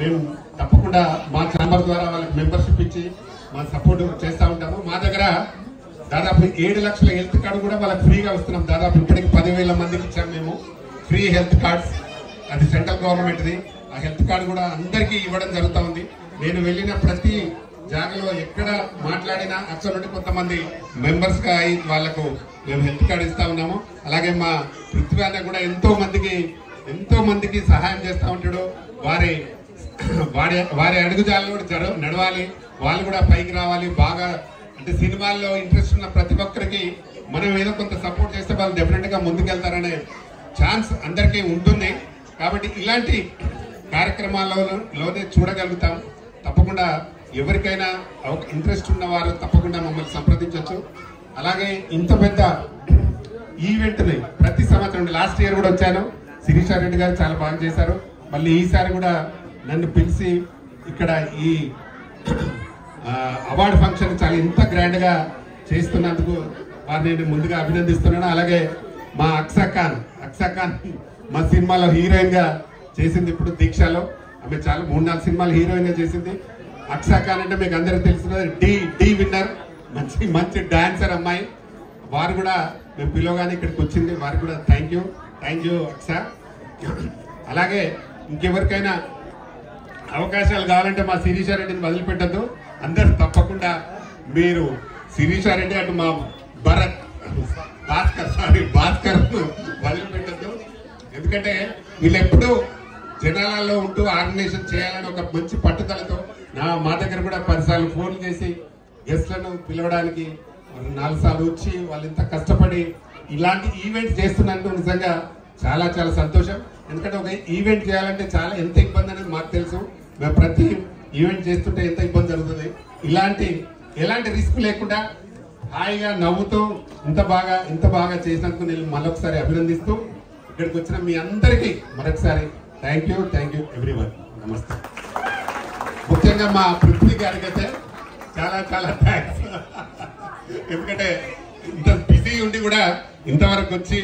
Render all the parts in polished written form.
మేము తప్పకుండా మా ఛాంబర్ ద్వారా వాళ్ళకి మెంబర్షిప్ ఇచ్చి మా సపోర్ట్ చేస్తూ ఉంటాము. మా దగ్గర దాదాపు 7 లక్షల హెల్త్ కార్డు కూడా వాళ్ళకి ఫ్రీగా ఇస్తున్నాం. దాదాపు ఇప్పటికి 10,000 మందికి ఇచ్చాం మేము ఫ్రీ హెల్త్ కార్డ్స్. అది సెంట్రల్ గవర్నమెంట్ది. ఆ హెల్త్ కార్డు కూడా అందరికీ ఇవ్వడం జరుగుతూ ఉంది. నేను వెళ్ళిన ప్రతి జాగాలో ఎక్కడ మాట్లాడినా అక్కడ నుండి కొంతమంది మెంబర్స్ గా అయి వాళ్లకు మేము హెల్త్ కార్డు ఇస్తా ఉన్నాము. అలాగే మా పృథ్వీ అన్న కూడా ఎంతో మందికి సహాయం చేస్తూ ఉంటాడు. వారి అడుగుజాలను కూడా నడవాలి, వాళ్ళు కూడా పైకి రావాలి. బాగా అంటే సినిమాల్లో ఇంట్రెస్ట్ ఉన్న ప్రతి ఒక్కరికి మనం ఏదో కొంత సపోర్ట్ చేస్తే వాళ్ళు డెఫినెట్ గా ముందుకెళ్తారనే ఛాన్స్ అందరికీ ఉంటుంది. కాబట్టి ఇలాంటి కార్యక్రమాల్లోనే చూడగలుగుతాం. తప్పకుండా ఎవరికైనా ఇంట్రెస్ట్ ఉన్నవారు తప్పకుండా మమ్మల్ని సంప్రదించవచ్చు. అలాగే ఇంత పెద్ద ఈవెంట్ని ప్రతి సంవత్సరం, లాస్ట్ ఇయర్ కూడా వచ్చాను, శిరీషా రెడ్డి గారు చాలా బాగా చేశారు. మళ్ళీ ఈసారి కూడా నన్ను పిలిచి ఇక్కడ ఈ అవార్డు ఫంక్షన్ చాలా ఇంత గ్రాండ్ గా చేస్తున్నందుకు వారిని నేను ముందుగా అభినందిస్తున్నాను. అలాగే మా అక్సా ఖాన్ మా సినిమాలో హీరోయిన్ గా చేసింది. ఇప్పుడు దీక్షలో ఆమె చాలా 3-4 సినిమాలు హీరోయిన్ గా చేసింది. అక్సా ఖాన్ అంటే మీకు అందరికి తెలిసిన డి విన్నర్, మంచి డాన్సర్ అమ్మాయి. వారు కూడా మేము పిలవగానే ఇక్కడికి వచ్చింది. వారికి కూడా థ్యాంక్ యూ అక్సా. అలాగే ఇంకెవరికైనా అవకాశాలు కావాలంటే మా శిరీషా రెడ్డిని వదిలిపెట్టద్దు. అందరూ తప్పకుండా మీరు శిరీషా రెడ్డి అటు మా భాస్కర్ వదిలిపెట్టద్దు. ఎందుకంటే వీళ్ళు ఎప్పుడు జనాలలో ఉంటూ ఆర్గనైజేషన్ చేయాలని ఒక మంచి పట్టుదలతో మా దగ్గర కూడా 10 సార్లు ఫోన్ చేసి గెస్ట్లను పిలవడానికి 4 సార్లు వచ్చి వాళ్ళు ఇంత కష్టపడి ఇలాంటి ఈవెంట్ చేస్తున్నందుకు నిజంగా చాలా చాలా సంతోషం. ఎందుకంటే ఒక ఈవెంట్ చేయాలంటే చాలా ఎంత ఇబ్బంది అనేది మాకు తెలుసు. మేము ప్రతి ఈవెంట్ చేస్తుంటే ఎంత ఇబ్బంది జరుగుతుంది. ఎలాంటి రిస్క్ లేకుండా హాయిగా నవ్వుతూ ఇంత బాగా చేసినందుకు నేను మరొకసారి అభినందిస్తూ ఇక్కడికి వచ్చిన మీ అందరికీ మరొకసారి థ్యాంక్ యూ ఎవ్రీవన్. నమస్తే. ముఖ్యంగా మా పృథ్వీ గారికి అయితే చాలా థ్యాంక్స్. ఎందుకంటే ఇంత బిజీ ఉండి కూడా ఇంతవరకు వచ్చి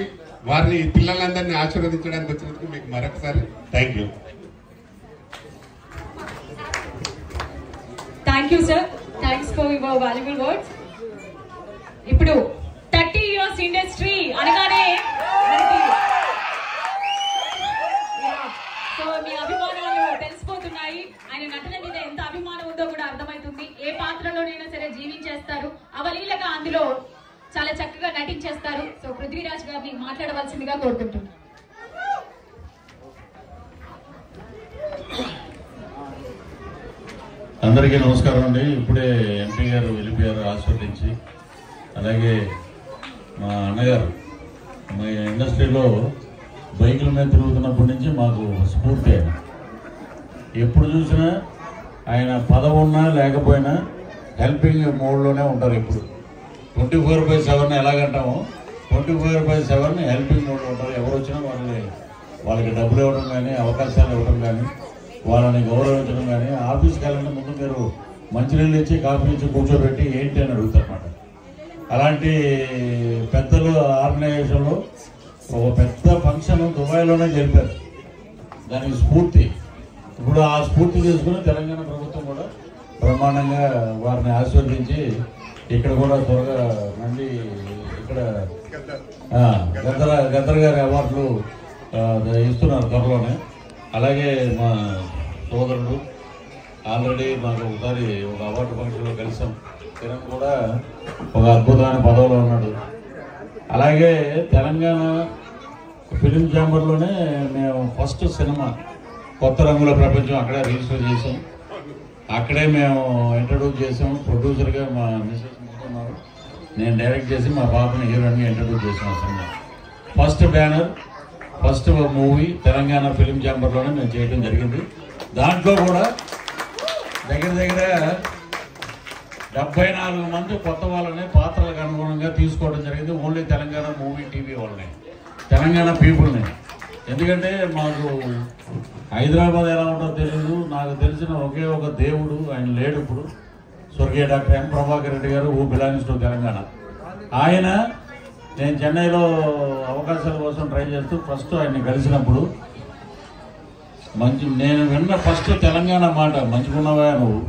వారిని పిల్లలందరినీ ఆశీర్వదించడానికి వచ్చినందుకు మీకు మరొకసారి thank you. Thank you sir. Thanks for your valuable words. ఇప్పుడు 30 years ఇండస్ట్రీ అనగానే సో మీ అభిమానాలు తెలిసిపోతున్నాయి. ఆయన నటన మీద ఎంత అభిమానం ఉందో కూడా అర్థమవుతుంది. ఏ పాత్రలోనైనా సరే జీవించేస్తారు, అవలీలగా అందులో చాలా చక్కగా నటించేస్తారు. సో పృథ్వీరాజ్ గారిని మాట్లాడవలసిందిగా కోరుకుంటున్నాను. అందరికీ నమస్కారం అండి. ఇప్పుడే ఎంపీ గారు వెళ్ళిపోయారు ఆస్వాదించి. అలాగే మా అన్నగారు మా ఇండస్ట్రీలో బైకుల మీద తిరుగుతున్నప్పటి నుంచి మాకు స్ఫూర్తి. ఆయన ఎప్పుడు చూసినా ఆయన పదవి ఉన్నా లేకపోయినా హెల్పింగ్ మోడ్లోనే ఉంటారు. ఎప్పుడు 24/7 ఎలాగంటామో 24/7 హెల్పింగ్ మోడ్లో ఉంటారు. ఎవరు వచ్చినా వాళ్ళకి డబ్బులు ఇవ్వడం కానీ, అవకాశాలు ఇవ్వడం కానీ, వాళ్ళని గౌరవించడం కానీ, ఆఫీస్కి వెళ్ళిన ముందు మీరు మంచినీళ్ళు ఇచ్చి కాఫీ ఇచ్చి కూర్చోబెట్టి ఏంటి అని అడుగుతారన్నమాట. అలాంటి పెద్దలు ఆర్గనైజేషన్లో ఒక పెద్ద ఫంక్షన్ దుబాయ్లోనే జరిపారు. దానికి స్ఫూర్తి ఇప్పుడు ఆ స్ఫూర్తి తీసుకుని తెలంగాణ ప్రభుత్వం కూడా బ్రహ్మాండంగా వారిని ఆశీర్వదించి ఇక్కడ కూడా త్వరగా మళ్ళీ ఇక్కడ గద్దర్ గారి అవార్డులు ఇస్తున్నారు త్వరలోనే. అలాగే మా సోదరుడు ఆల్రెడీ మాకు ఒకసారి ఒక అవార్డు ఫంక్షన్లో కలిసాం. కిరణ్ కూడా ఒక అద్భుతమైన పదవిలో ఉన్నాడు. అలాగే తెలంగాణ ఫిలిం ఛాంబర్లోనే మేము ఫస్ట్ సినిమా కొత్త రంగుల ప్రపంచం అక్కడే రిజిస్టర్ చేసాం. అక్కడే మేము ఇంట్రడ్యూస్ చేసాం. ప్రొడ్యూసర్గా మా మిస్సెస్ ముందున్నారు, నేను డైరెక్ట్ చేసి మా పాపని హీరోయిన్గా ఇంట్రడ్యూస్ చేసాం. సినిమా first banner first movie Telangana film ఛాంబర్లోనే మేము చేయడం జరిగింది. దాంట్లో కూడా దగ్గర 74 మంది కొత్త వాళ్ళని పాత్రలకు అనుగుణంగా తీసుకోవడం జరిగింది. ఓన్లీ తెలంగాణ మూవీ టీవీ వాళ్ళని, తెలంగాణ పీపుల్ని. ఎందుకంటే మాకు హైదరాబాద్ ఎలా ఉంటుందో తెలియదు. నాకు తెలిసిన ఒకే ఒక దేవుడు, ఆయన లేడు ఇప్పుడు, స్వర్గీయ డాక్టర్ ఎం ప్రభాకర్ రెడ్డి గారు, హూ బిలాంగ్స్ టు తెలంగాణ. ఆయన నేను చెన్నైలో అవకాశాల కోసం ట్రై చేస్తూ ఫస్ట్ ఆయన్ని కలిసినప్పుడు నేను విన్న ఫస్ట్ తెలంగాణ మాట, మంచిగున్నవా నువ్వు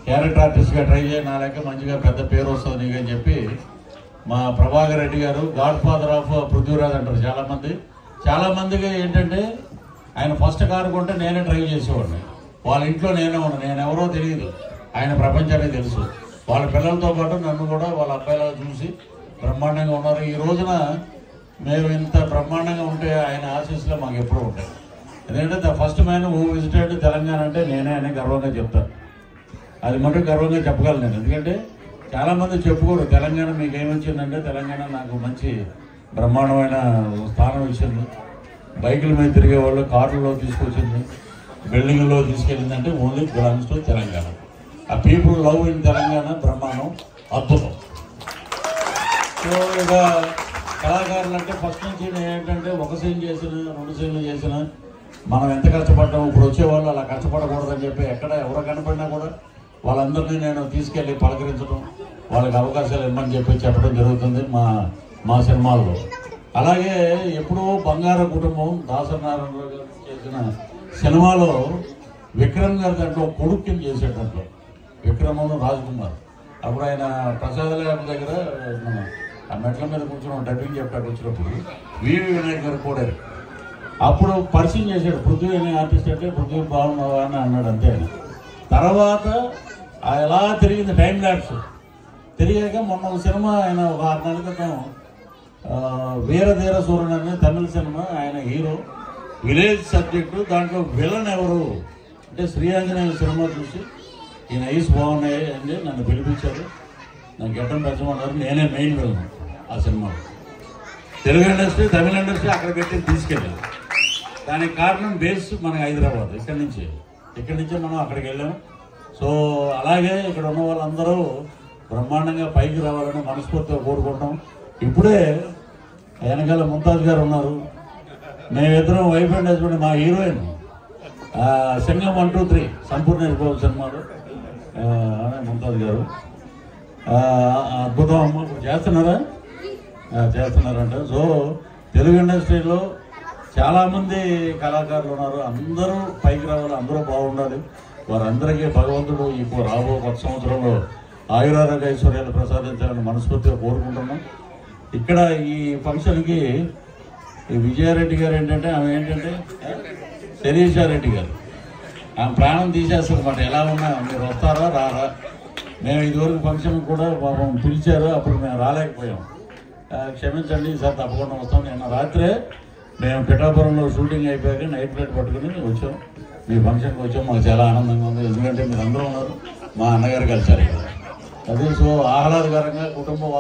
క్యారెక్టర్ ఆర్టిస్ట్గా ట్రై చేయి, నా లెక్క మంచిగా పెద్ద పేరు వస్తుంది నీకు అని చెప్పి మా ప్రభాకర్ రెడ్డి గారు గాడ్ ఫాదర్ ఆఫ్ పృథ్వీరాజ్ అంటారు చాలామందికి ఏంటంటే ఆయన ఫస్ట్ కారు కొంటే నేనే డ్రైవ్ చేసేవాడిని. వాళ్ళ ఇంట్లో నేనే ఉన్నాను, నేను ఎవరో తెలియదు, ఆయన ప్రపంచానికి తెలుసు. వాళ్ళ పిల్లలతో పాటు నన్ను కూడా వాళ్ళ అబ్బాయిలా చూసి బ్రహ్మాండంగా ఉన్నారు. ఈ రోజున మేము ఇంత బ్రహ్మాండంగా ఉంటే ఆయన ఆశీస్సులో మాకు ఎప్పుడూ ఉంటాయి. ఎందుకంటే the first man who visited Telangana అంటే నేనే అని గర్వంగా చెప్తాను. అది మటుకు గర్వంగా చెప్పగలను నేను. ఎందుకంటే చాలామంది చెప్పుకోరు తెలంగాణ మీకు ఏమొచ్చిందంటే, తెలంగాణ నాకు మంచి బ్రహ్మాండమైన స్థానం ఇచ్చింది, బైకుల మీద తిరిగే వాళ్ళు కార్లలో తీసుకొచ్చింది, బిల్డింగ్లో తీసుకెళ్ళిందంటే ఓన్లీ బిలాంగ్స్ టు తెలంగాణ. ఆ పీపుల్ లవ్ ఇన్ తెలంగాణ బ్రహ్మాండం, అద్భుతం. సో ఇక కళాకారులు అంటే ఫస్ట్ నుంచి ఏంటంటే ఒక సీన్ చేసిన 2 సీన్లు చేసిన మనం ఎంత కష్టపడ్డాం, ఇప్పుడు వచ్చేవాళ్ళు అలా కష్టపడకూడదని చెప్పి ఎక్కడ ఎవరు కనపడినా కూడా వాళ్ళందరినీ నేను తీసుకెళ్ళి పలకరించడం, వాళ్ళకి అవకాశాలు ఇవ్వమని చెప్పడం జరుగుతుంది మా సినిమాల్లో. అలాగే ఎప్పుడో బంగారు కుటుంబం దాసనారాయణరావు గారు చేసిన సినిమాలో విక్రమ్ గారి దాంట్లో కొడుకు కింద చేసేటంట్లో, విక్రమను రాజ్ కుమార్. అప్పుడు ఆయన ప్రసాద్ గారి దగ్గర ఆ మెట్ల మీద కూర్చొని డబ్బింగ్ చెప్పాడు. వచ్చినప్పుడు వివి వినాయక్ గారు కోడారు. అప్పుడు పరిచయం చేశాడు, పృథ్వీ అనే ఆర్టిస్ట్ అంటే పృథ్వీ బాగున్నావా అని అన్నాడు, అంతే. తర్వాత ఎలా తిరిగింది టైం ల్యాప్స్ తిరిగాక మొన్న ఒక సినిమా ఆయన ఒక 6 నెలల క్రితం వీరధీర సూర్యుడు అనే తమిళ సినిమా, ఆయన హీరో, విలేజ్ సబ్జెక్టు, దాంట్లో విలన్ ఎవరు అంటే శ్రీ ఆంజనేయ సినిమా చూసి ఈయన ఐస్ బాగున్నాయి అని నన్ను పిలిపించారు, నాకు గెట్టం పెంచమన్నారు. నేనే మెయిన్ విలన్ ఆ సినిమాలో. తెలుగు ఇండస్ట్రీ తమిళ ఇండస్ట్రీ అక్కడ పెట్టి తీసుకెళ్ళాను. దానికి కారణం బేస్ మనకి హైదరాబాద్, ఇక్కడి నుంచే మనం అక్కడికి వెళ్ళాము. సో అలాగే ఇక్కడ ఉన్న వాళ్ళందరూ బ్రహ్మాండంగా పైకి రావాలని మనస్ఫూర్తిగా కోరుకుంటాం. ఇప్పుడే వెనకాల ముంతాజ్ గారు ఉన్నారు, మేమిద్దరం వైఫ్ అండ్ హస్బెండ్. మా హీరోయిన్ సింగం 1, 2, 3 సంపూర్ణ సినిమాలో ముంతాజ్ గారు అద్భుతం అమ్మ. ఇప్పుడు చేస్తున్నారంట. సో తెలుగు ఇండస్ట్రీలో చాలామంది కళాకారులు ఉన్నారు, అందరూ పైకి రావాలి, అందరూ బాగుండాలి. వారందరికీ భగవంతుడు ఇప్పుడు రాబో కొత్త సంవత్సరంలో ఆయురారోగ్య ఐశ్వర్యాలు ప్రసాదించాలని మనస్ఫూర్తిగా కోరుకుంటున్నాం. ఇక్కడ ఈ ఫంక్షన్కి ఈ విజయారెడ్డి గారు ఏంటంటే, ఆమె ఏంటంటే శిరీషారెడ్డి గారు, ఆమె ప్రాణం తీసేస్తుందన్నమాట. ఎలా ఉన్నా మీరు వస్తారా రారా? మేము ఇదివరకు ఫంక్షన్ కూడా పాపం పిలిచారు, అప్పుడు మేము రాలేకపోయాం, క్షమించండి, ఈసారి తప్పకుండా వస్తాం. నిన్న రాత్రే మేము పిఠాపురంలో షూటింగ్ అయిపోయాక నైట్ ఫ్లైట్ పట్టుకుని వచ్చాం, మీ ఫంక్షన్కి వచ్చాం. మాకు చాలా ఆనందంగా ఉంది, ఎందుకంటే మీరు అందరూ ఉన్నారు, మా అన్నగారు కలిసారు ఇక్కడ. అది సో ఆహ్లాదకరంగా కుటుంబం